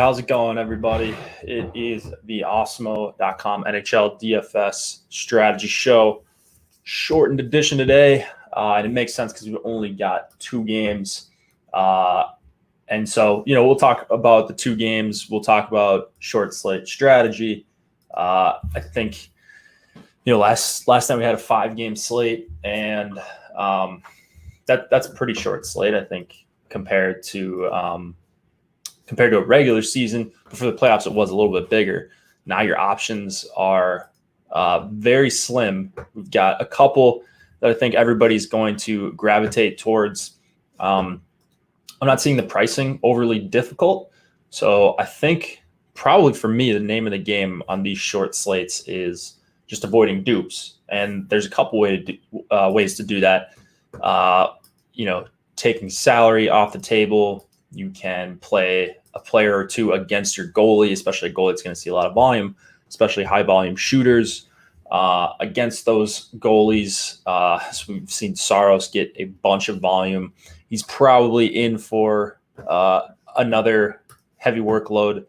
how's it going, everybody? It is the Awesemo.com NHL DFS Strategy Show. Shortened edition today, and it makes sense because we've only got 2 games. And so, we'll talk about the 2 games. We'll talk about short slate strategy. I think, last time we had a 5-game slate, and that's a pretty short slate, I think, compared to a regular season. But for the playoffs, it was a little bit bigger. Now your options are very slim. We've got a couple that I think everybody's going to gravitate towards. I'm not seeing the pricing overly difficult. So I think probably for me, the name of the game on these short slates is just avoiding dupes. And there's a couple ways to do that. Taking salary off the table. You can play a player or two against your goalie, especially a goalie that's going to see a lot of volume, especially high volume shooters against those goalies. So we've seen Saros get a bunch of volume. He's probably in for another heavy workload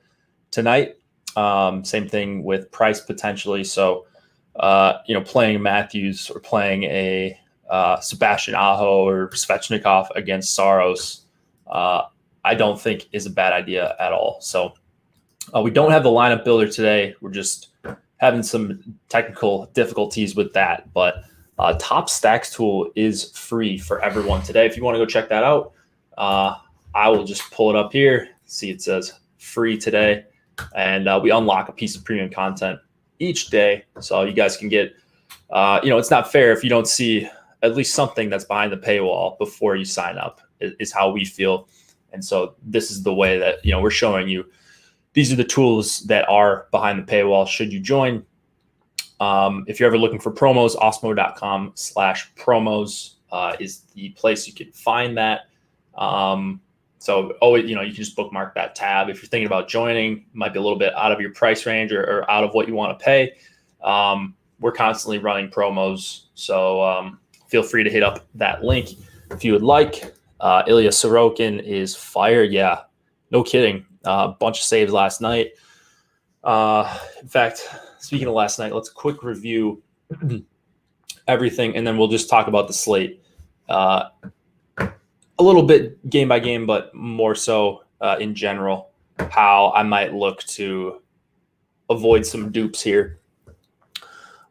tonight. Same thing with Price potentially. So, playing Matthews or playing a Sebastian Aho or Svechnikov against Saros, I don't think is a bad idea at all. So we don't have the lineup builder today. We're just having some technical difficulties with that. But Top Stacks tool is free for everyone today. If you want to go check that out, I will just pull it up here. See, it says free today. And we unlock a piece of premium content each day. So you guys can get, it's not fair if you don't see at least something that's behind the paywall before you sign up, is how we feel. And so this is the way that, we're showing you. These are the tools that are behind the paywall should you join. If you're ever looking for promos, awesemo.com/promos is the place you can find that. So always, you can just bookmark that tab. If you're thinking about joining, might be a little bit out of your price range or out of what you want to pay. We're constantly running promos. So feel free to hit up that link if you would like. Ilya Sorokin is fired. Yeah, no kidding. Bunch of saves last night. In fact, speaking of last night, let's quick review everything, and then we'll just talk about the slate a little bit game by game, but more so in general, how I might look to avoid some dupes here.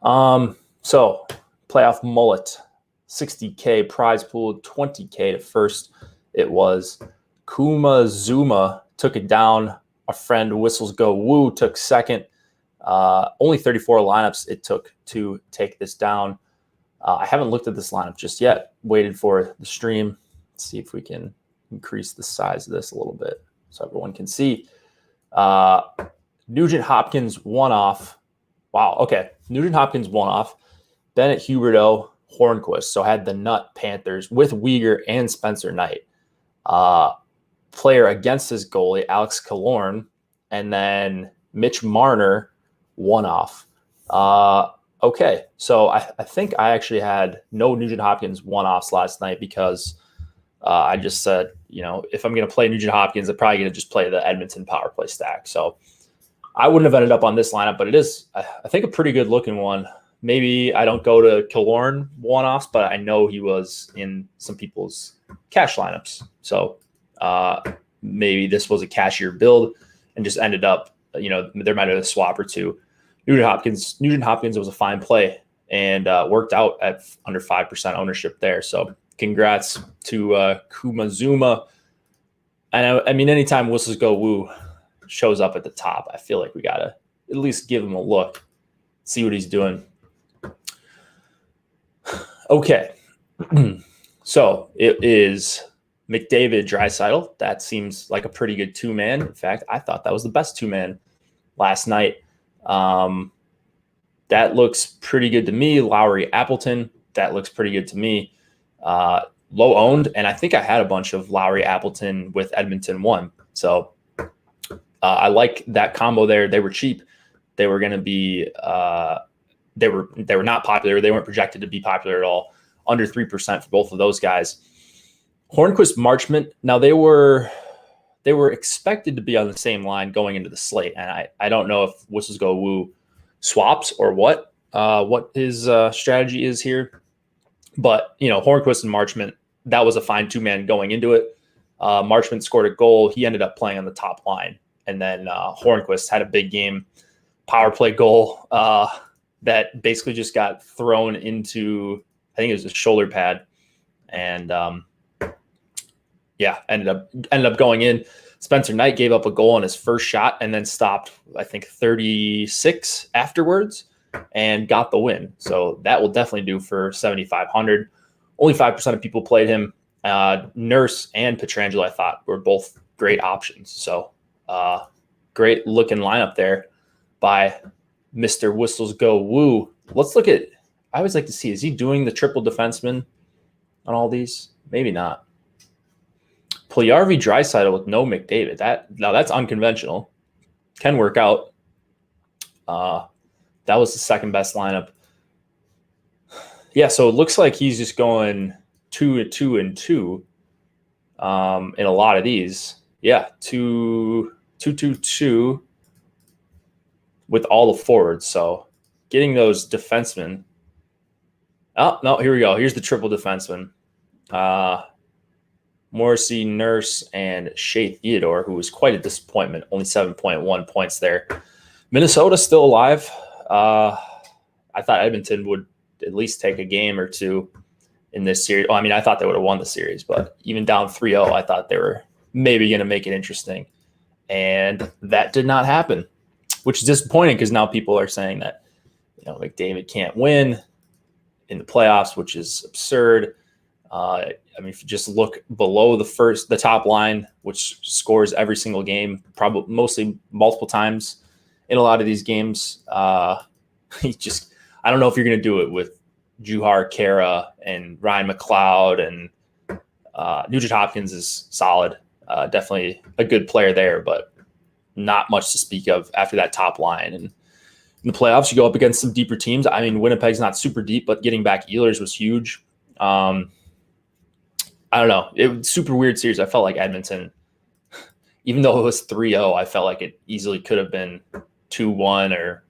So playoff mullet. 60K prize pool, 20K to first. It was Kuma Zuma took it down. Our friend Whistles Go Woo took second. Only 34 lineups it took to take this down. I haven't looked at this lineup just yet. Waited for the stream. Let's see if we can increase the size of this a little bit so everyone can see. Nugent Hopkins one off. Wow. Okay. Nugent Hopkins one off. Bennett Huberdeau, Hornquist, so had the Nut Panthers with Weegar and Spencer Knight. Player against his goalie, Alex Killorn, and then Mitch Marner, one off. Okay, so I think I actually had no Nugent Hopkins one-offs last night because I just said, if I'm going to play Nugent Hopkins, I'm probably going to just play the Edmonton power play stack. So I wouldn't have ended up on this lineup, but it is, I think, a pretty good-looking one. Maybe I don't go to Killorn one-offs, but I know he was in some people's cash lineups. So maybe this was a cashier build and just ended up, there might have been a swap or two. Nugent Hopkins was a fine play and worked out at under 5% ownership there. So congrats to Kuma Zuma. And I mean, anytime Whistles Go Woo shows up at the top, I feel like we got to at least give him a look, see what he's doing. Okay, so it is McDavid Draisaitl. That seems like a pretty good 2-man. In fact, I thought that was the best 2-man last night. That looks pretty good to me. Lowry Appleton, that looks pretty good to me. Low owned, and I think I had a bunch of Lowry Appleton with Edmonton 1. So I like that combo there. They were cheap. They were going to be they were not popular. They weren't projected to be popular at all. Under 3% for both of those guys. Hornquist, Marchment. Now they were they were expected to be on the same line going into the slate. And I don't know if Whistles Go Woo swaps or what his strategy is here. But, Hornquist and Marchment, that was a fine two-man going into it. Marchment scored a goal. He ended up playing on the top line. And then Hornquist had a big game power play goal that basically just got thrown into, I think it was a shoulder pad. And ended up going in. Spencer Knight gave up a goal on his first shot and then stopped, I think, 36 afterwards and got the win. So that will definitely do for 7,500. Only 5% of people played him. Nurse and Pietrangelo, I thought, were both great options. So great looking lineup there by Mr. Whistles Go Woo. Let's look at, I always like to see, is he doing the triple defenseman on all these? Maybe not. Puljujarvi Draisaitl with no McDavid. That's unconventional. Can work out. That was the second best lineup. Yeah, so it looks like he's just going 2-2-2 in a lot of these. Yeah, 2-2-2 with all the forwards. So getting those defensemen. Oh, no, here we go. Here's the triple defenseman. Morrissey, Nurse, and Shea Theodore, who was quite a disappointment. Only 7.1 points there. Minnesota still alive. I thought Edmonton would at least take a game or two in this series. Well, I mean, I thought they would have won the series, but even down 3-0, I thought they were maybe going to make it interesting. And that did not happen, which is disappointing because now people are saying that, McDavid can't win in the playoffs, which is absurd. If you just look below the top line, which scores every single game, probably mostly multiple times in a lot of these games, I don't know if you're going to do it with Juhar Kara and Ryan McLeod, and Nugent Hopkins is solid. Definitely a good player there, but not much to speak of after that top line. And in the playoffs, you go up against some deeper teams. I mean, Winnipeg's not super deep, but getting back Ehlers was huge. I don't know. It was a super weird series. I felt like Edmonton, even though it was 3-0, I felt like it easily could have been 2-1 or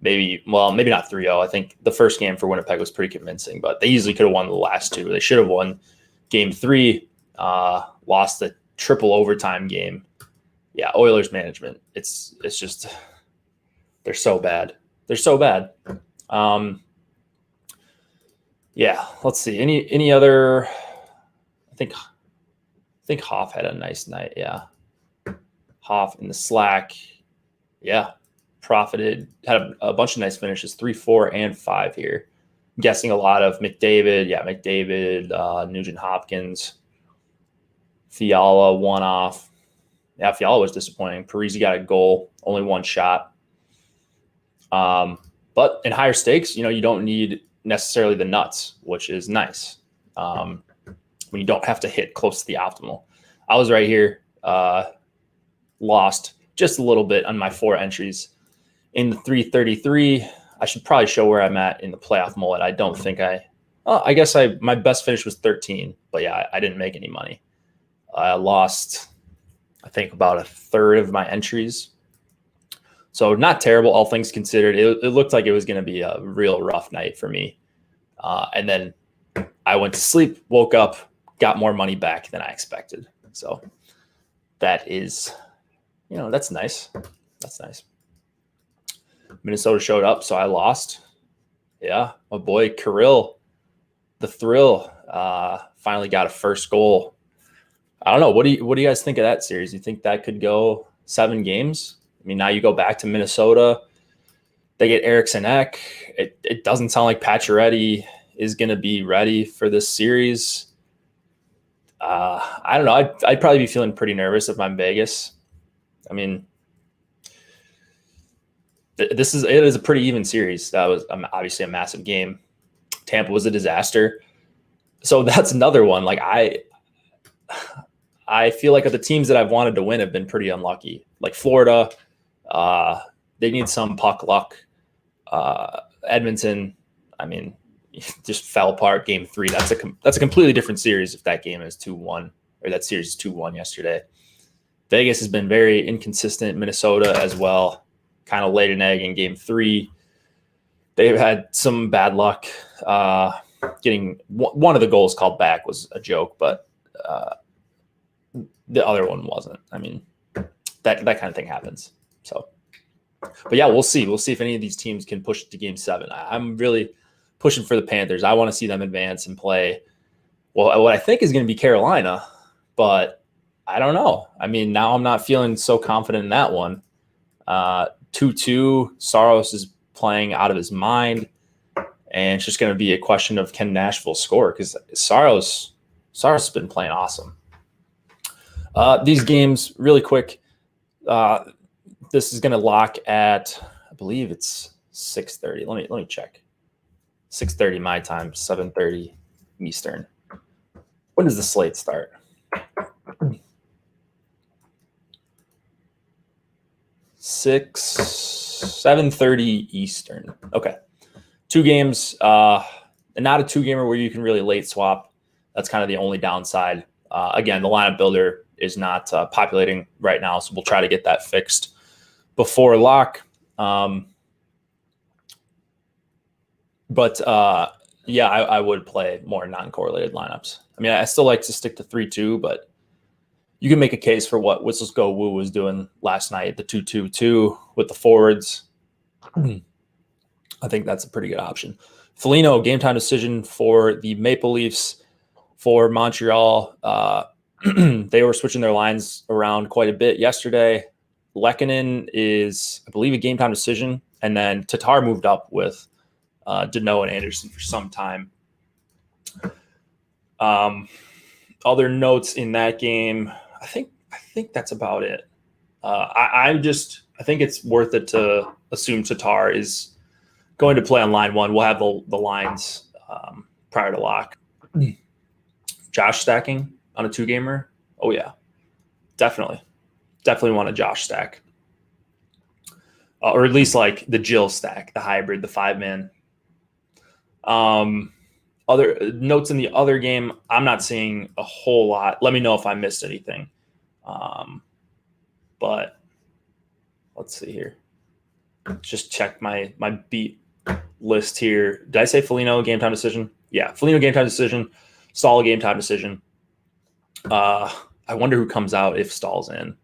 maybe not 3-0. I think the first game for Winnipeg was pretty convincing, but they easily could have won the last two. They should have won game 3, lost the triple overtime game. Yeah, Oilers management. It's just, they're so bad. They're so bad. Yeah, let's see. Any other? I think Hoff had a nice night. Yeah, Hoff in the slack. Yeah, profited. Had a bunch of nice finishes. 3, 4, and 5 here. I'm guessing a lot of McDavid. Yeah, McDavid, Nugent Hopkins, Fiala one off. Yeah, Fiala was disappointing. Parise got a goal, only one shot. But in higher stakes, you don't need necessarily the nuts, which is nice. When you don't have to hit close to the optimal. I was right here, lost just a little bit on my 4 entries in the 333. I should probably show where I'm at in the playoff mullet. I don't think I guess my best finish was 13, but yeah, I didn't make any money. I lost, I think, about a third of my entries. So not terrible, all things considered. It looked like it was going to be a real rough night for me. And then I went to sleep, woke up, got more money back than I expected. So that is, that's nice. That's nice. Minnesota showed up, so I lost. Yeah, my boy Kirill, the thrill, finally got a first goal. I don't know. What do you guys think of that series? You think that could go 7 games? I mean, now you go back to Minnesota. They get Eriksson Ek. It doesn't sound like Pacioretty is going to be ready for this series. I don't know. I'd probably be feeling pretty nervous if I'm Vegas. I mean, it is a pretty even series. That was obviously a massive game. Tampa was a disaster. So that's another one. Like I feel like the teams that I've wanted to win have been pretty unlucky. Like Florida, they need some puck luck. Edmonton, I mean, just fell apart game 3. That's a completely different series if that game is 2-1 or that series is 2-1 yesterday. Vegas has been very inconsistent. Minnesota as well, kind of laid an egg in game 3. They've had some bad luck. Getting one of the goals called back was a joke, but the other one wasn't. I mean, that kind of thing happens. So, but yeah, we'll see. We'll see if any of these teams can push to game 7. I'm really pushing for the Panthers. I want to see them advance and play, well, what I think is going to be Carolina, but I don't know. I mean, now I'm not feeling so confident in that one. 2-2, Saros is playing out of his mind, and it's just going to be a question of can Nashville score, because Saros has been playing awesome. These games, really quick, this is going to lock at, I believe it's 6:30. Let me check. 6:30 my time, 7:30 Eastern. When does the slate start? 7:30 Eastern. Okay. 2 games, and not a 2-gamer where you can really late swap. That's kind of the only downside. Again, the lineup builder is not populating right now, so we'll try to get that fixed before lock. But yeah, I would play more non-correlated lineups. I mean, I still like to stick to 3-2, but you can make a case for what Whistles Go Woo was doing last night, the 2-2-2 with the forwards. I think that's a pretty good option. Foligno, game time decision for the Maple Leafs. For Montreal, they were switching their lines around quite a bit yesterday. Lehkonen is, I believe, a game time decision. And then Tatar moved up with Deneau and Anderson for some time. Other notes in that game, I think that's about it. I think it's worth it to assume Tatar is going to play on line 1. We'll have the lines prior to lock. Josh stacking on a 2-gamer. Oh yeah, definitely want a Josh stack, or at least like the Jill stack, the hybrid, the 5-man. Other notes in the other game, I'm not seeing a whole lot. Let me know if I missed anything. But let's see here. Just check my beat list here. Did I say Foligno game time decision? Yeah, Foligno game time decision. Staal game time decision. I wonder who comes out if Staal's in.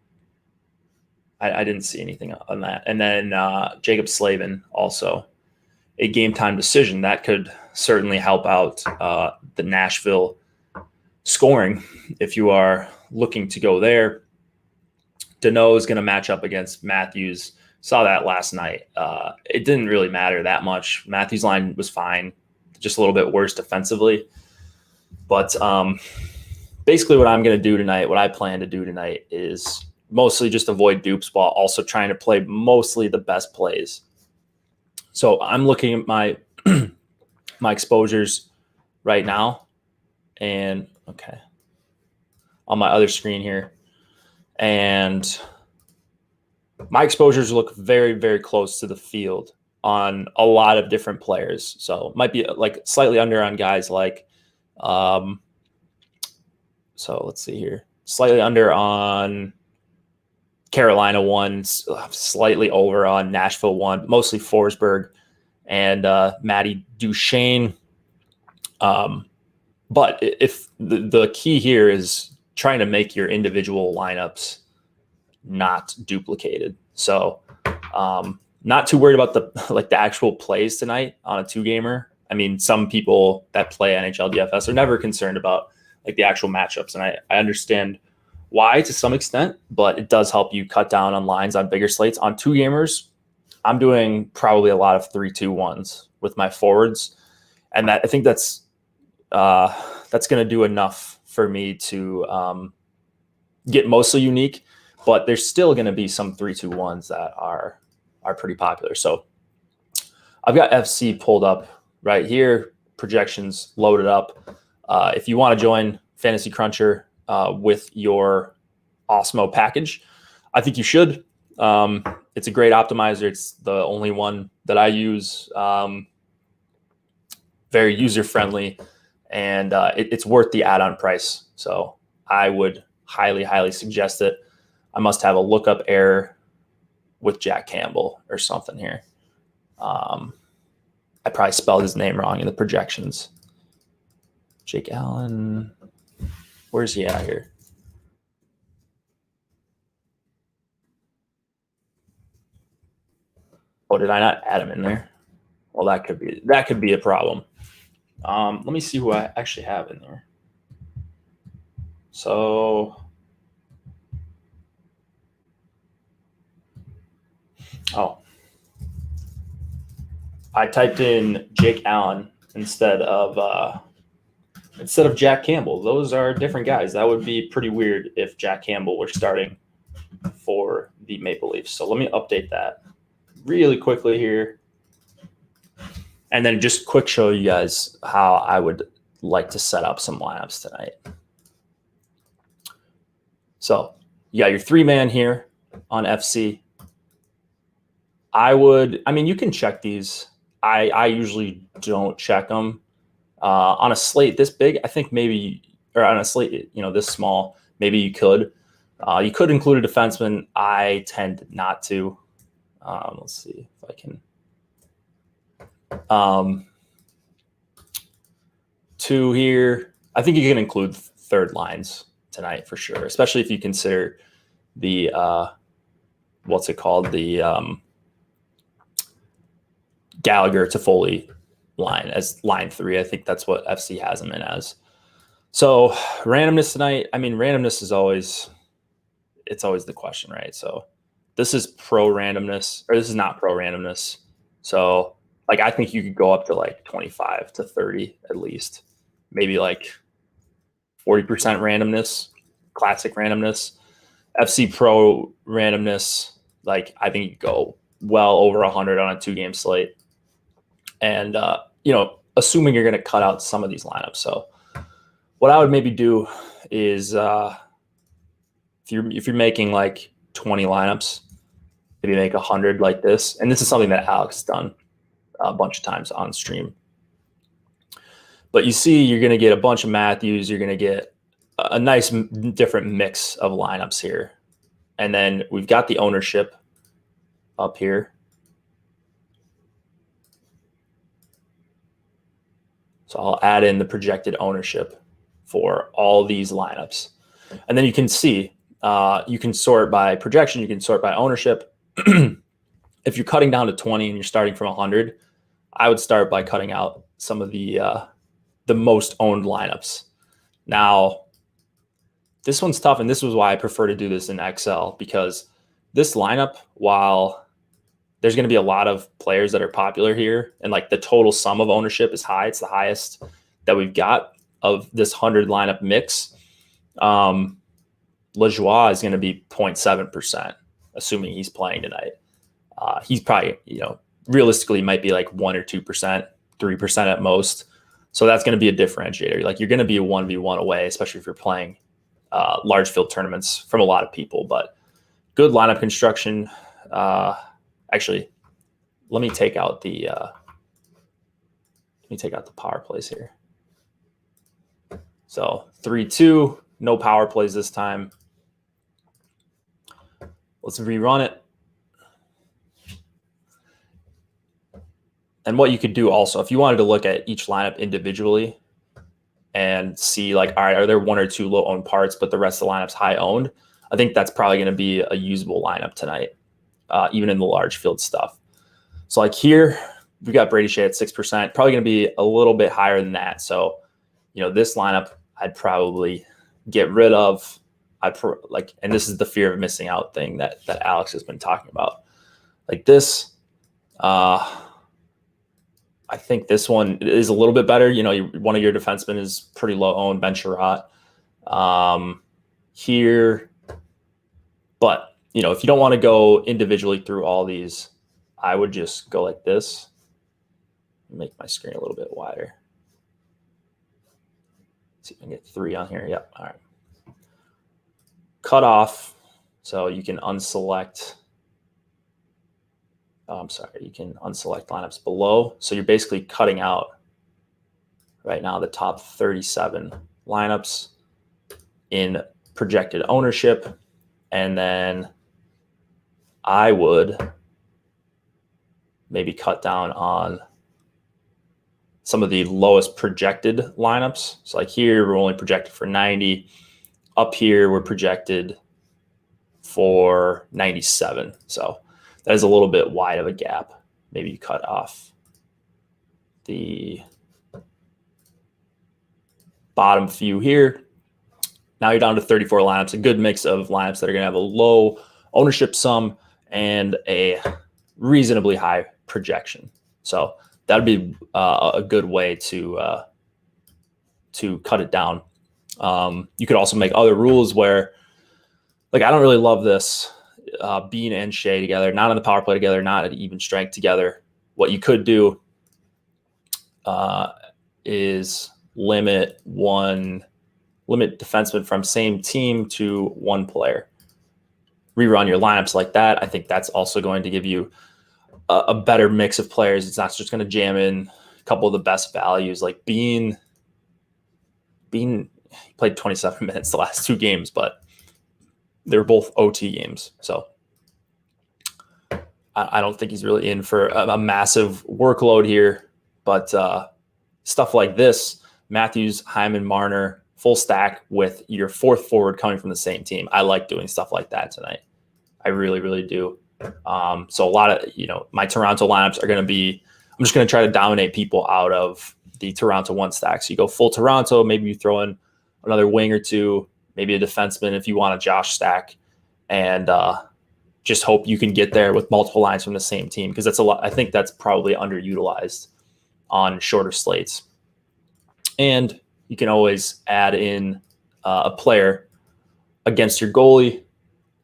I didn't see anything on that. And then Jacob Slavin also a game time decision. That could certainly help out the Nashville scoring if you are looking to go there. Deneau is going to match up against Matthews. Saw that last night. It didn't really matter that much. Matthews' line was fine, just a little bit worse defensively. But basically what I'm going to do tonight, what I plan to do tonight is mostly just avoid dupes while also trying to play mostly the best plays. So I'm looking at my my exposures right now, and okay, on my other screen here. And my exposures look very, very close to the field on a lot of different players. So it might be like slightly under on guys like, so let's see here, slightly under on Carolina 1, slightly over on Nashville 1, mostly Forsberg and Matty Duchesne. But if the key here is trying to make your individual lineups not duplicated. So not too worried about the actual plays tonight on a 2-gamer. I mean, some people that play NHL DFS are never concerned about like the actual matchups. And I understand why to some extent, but it does help you cut down on lines on bigger slates. On 2-gamers, I'm doing probably a lot of 3-2-1s with my forwards. And that I think that's going to do enough for me to get mostly unique, but there's still going to be some 3-2-1s that are pretty popular. So I've got FC pulled up right here, projections loaded up. If you want to join Fantasy Cruncher with your Awesemo package, I think you should. It's a great optimizer. It's the only one that I use. Very user-friendly, and it's worth the add-on price. So I would highly, highly suggest it. I must have a lookup error with Jack Campbell or something here. I probably spelled his name wrong in the projections. Jake Allen. Where's he at here? Oh, did I not add him in there? Well, that could be a problem. Let me see who I actually have in there. So, I typed in Jake Allen instead of Jack Campbell. Those are different guys. That would be pretty weird if Jack Campbell were starting for the Maple Leafs. So let me update that really quickly here. And then just quick show you guys how I would like to set up some lineups tonight. So you got your 3-man here on FC. You can check these. I usually don't check them. On a slate this big, I think maybe, or on a slate, this small, maybe you could. You could include a defenseman. I tend not to. Let's see if I can. 2 here. I think you can include third lines tonight for sure, especially if you consider the what's it called? The Gallagher to Foley line as line 3. I think that's what FC has him in as. So randomness tonight. Randomness is always the question, right? So this is pro randomness, or this is not pro randomness. So I think you could go up to 25 to 30 at least, maybe 40% randomness, classic randomness. FC pro randomness, I think you could go well over 100 on a 2-game slate. And, assuming you're going to cut out some of these lineups. So what I would maybe do is if you're making 20 lineups, maybe make 100 like this. And this is something that Alex has done a bunch of times on stream. But you see, you're going to get a bunch of Matthews. You're going to get a nice different mix of lineups here. And then we've got the ownership up here. So I'll add in the projected ownership for all these lineups. And then you can see, you can sort by projection, you can sort by ownership. If you're cutting down to 20 and you're starting from 100, I would start by cutting out some of the most owned lineups. Now, this one's tough, and this was why I prefer to do this in Excel, because this lineup, while there's going to be a lot of players that are popular here, and the total sum of ownership is high. It's the highest that we've got of this 100 lineup mix. Lajoie is going to be 0.7%, assuming he's playing tonight. He's probably, realistically might be 1 or 2%, 3% at most. So that's going to be a differentiator. You're going to be a 1v1 away, especially if you're playing large field tournaments from a lot of people. But good lineup construction. Actually, let me take out the power plays here. So 3-2, no power plays this time. Let's rerun it. And what you could do also, if you wanted to look at each lineup individually and see all right, are there 1 or 2 low owned parts, but the rest of the lineup's high owned? I think that's probably going to be a usable lineup tonight, even in the large field stuff. So here we got Brady Shea at 6%, probably going to be a little bit higher than that. So, this lineup I'd probably get rid of. And this is the fear of missing out thing that Alex has been talking about. This, I think this one is a little bit better. One of your defensemen is pretty low owned, Ben Sherratt, here. But, if you don't want to go individually through all these, I would just go like this. Make my screen a little bit wider. See if I can get 3 on here. Yep. All right. Cut off. So you can unselect. You can unselect lineups below. So you're basically cutting out right now the top 37 lineups in projected ownership. And then I would maybe cut down on some of the lowest projected lineups. So like here, we're only projected for 90. Up here, we're projected for 97. So that is a little bit wide of a gap. Maybe you cut off the bottom few here. Now you're down to 34 lineups, a good mix of lineups that are going to have a low ownership sum and a reasonably high projection. So that would be a good way to cut it down. You could also make other rules where, like, I don't really love this Bean and Shea together, not on the power play together, not at even strength together. What you could do is limit defensemen from same team to one player. Rerun your lineups like that. I think that's also going to give you a better mix of players. It's not just going to jam in a couple of the best values. Like Bean played 27 minutes the last 2 games, but they were both OT games. So I don't think he's really in for a massive workload here. But stuff like this, Matthews, Hyman, Marner, full stack with your 4th forward coming from the same team. I like doing stuff like that tonight. I really, really do. So a lot of, my Toronto lineups are going to be, I'm just going to try to dominate people out of the Toronto 1 stack. So you go full Toronto, maybe you throw in another wing or 2, maybe a defenseman if you want a Josh stack, and just hope you can get there with multiple lines from the same team, because that's a lot. I think that's probably underutilized on shorter slates. And you can always add in a player against your goalie.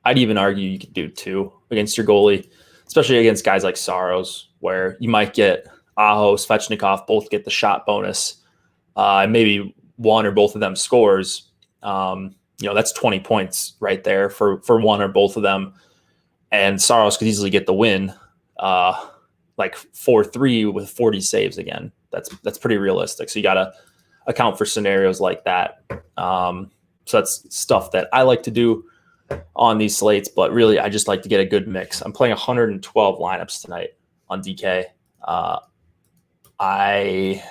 I'd even argue you could do 2 against your goalie, especially against guys like Saros, where you might get Aho, Svechnikov, both get the shot bonus, and maybe one or both of them scores. That's 20 points right there for one or both of them. And Saros could easily get the win, like 4-3 with 40 saves again. That's pretty realistic. So you got to account for scenarios like that. So that's stuff that I like to do on these slates, but really I just like to get a good mix. I'm playing 112 lineups tonight on DK. I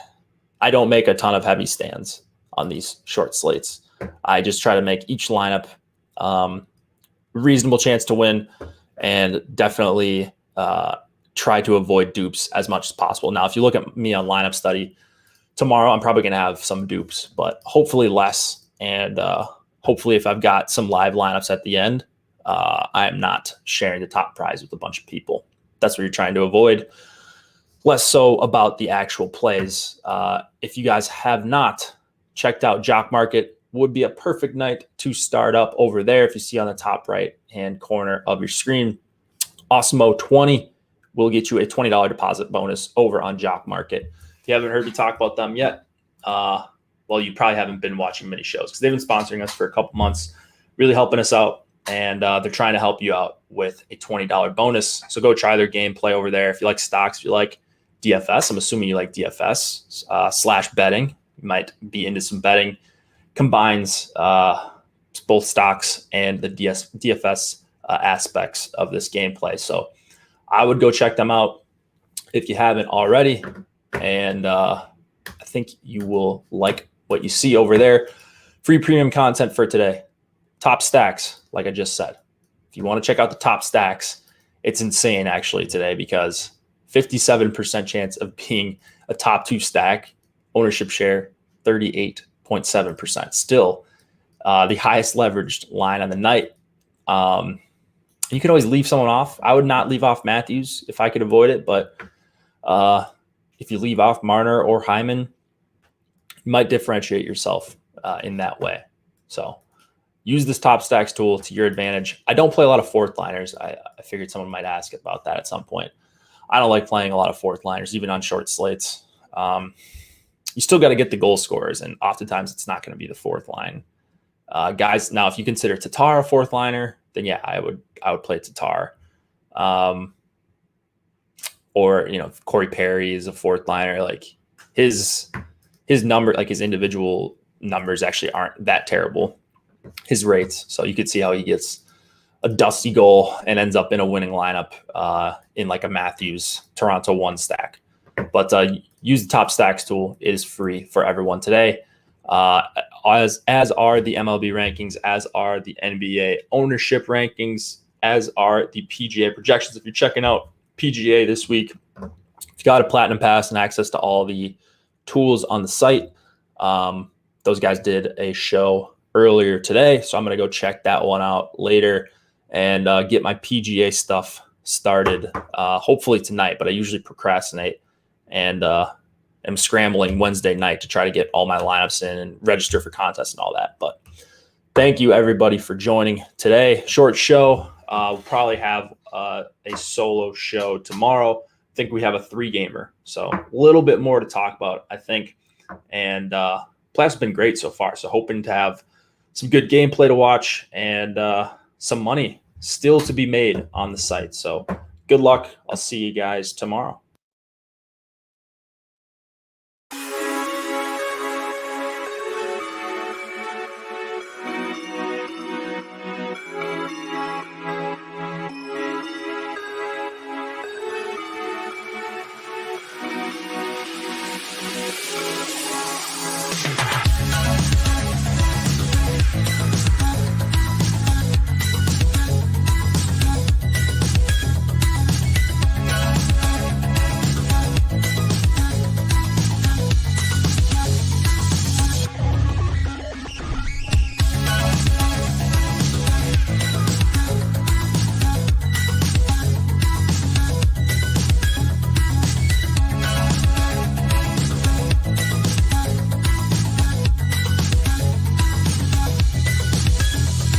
don't make a ton of heavy stands on these short slates. I just try to make each lineup reasonable chance to win, and definitely try to avoid dupes as much as possible. Now, if you look at me on lineup study tomorrow, I'm probably going to have some dupes, but hopefully less. And hopefully if I've got some live lineups at the end, I am not sharing the top prize with a bunch of people. That's what you're trying to avoid. Less so about the actual plays. If you guys have not checked out Jock Market, would be a perfect night to start up over there. If you see on the top right hand corner of your screen, Awesemo 20 will get you a $20 deposit bonus over on Jock Market. If you haven't heard me talk about them yet, well, you probably haven't been watching many shows, because they've been sponsoring us for a couple months, really helping us out, and they're trying to help you out with a $20 bonus. So go try their game, play over there. If you like stocks, if you like DFS, I'm assuming you like DFS / betting. You might be into some betting. Combines both stocks and the DFS aspects of this gameplay. So I would go check them out if you haven't already. And I think you will like what you see over there. Free premium content for today. Top stacks, like I just said. If you want to check out the top stacks, it's insane actually today, because 57% chance of being a top 2 stack, ownership share 38.7%. Still the highest leveraged line on the night. You can always leave someone off. I would not leave off Matthews if I could avoid it, but if you leave off Marner or Hyman, you might differentiate yourself in that way. So use this top stacks tool to your advantage. I don't play a lot of 4th liners. I figured someone might ask about that at some point. I don't like playing a lot of 4th liners, even on short slates. You still got to get the goal scorers, and oftentimes it's not going to be the 4th line. Guys, now if you consider Tatar a 4th liner, then yeah, I would play Tatar. Or Corey Perry is a 4th liner. Like his number, like his individual numbers actually aren't that terrible. His rates, so you could see how he gets a dusty goal and ends up in a winning lineup in like a Matthews Toronto 1 stack. But use the top stacks tool. It is free for everyone today. As are the MLB rankings, as are the NBA ownership rankings, as are the PGA projections. If you're checking out PGA this week, if you got a Platinum Pass and access to all the tools on the site, those guys did a show earlier today, so I'm going to go check that one out later and get my PGA stuff started, hopefully tonight, but I usually procrastinate and am scrambling Wednesday night to try to get all my lineups in and register for contests and all that. But thank you, everybody, for joining today. Short show. We'll probably have a solo show tomorrow. I think we have a 3-gamer, so a little bit more to talk about, I think. And playoffs have been great so far, so hoping to have some good gameplay to watch and some money still to be made on the site. So good luck. I'll see you guys tomorrow.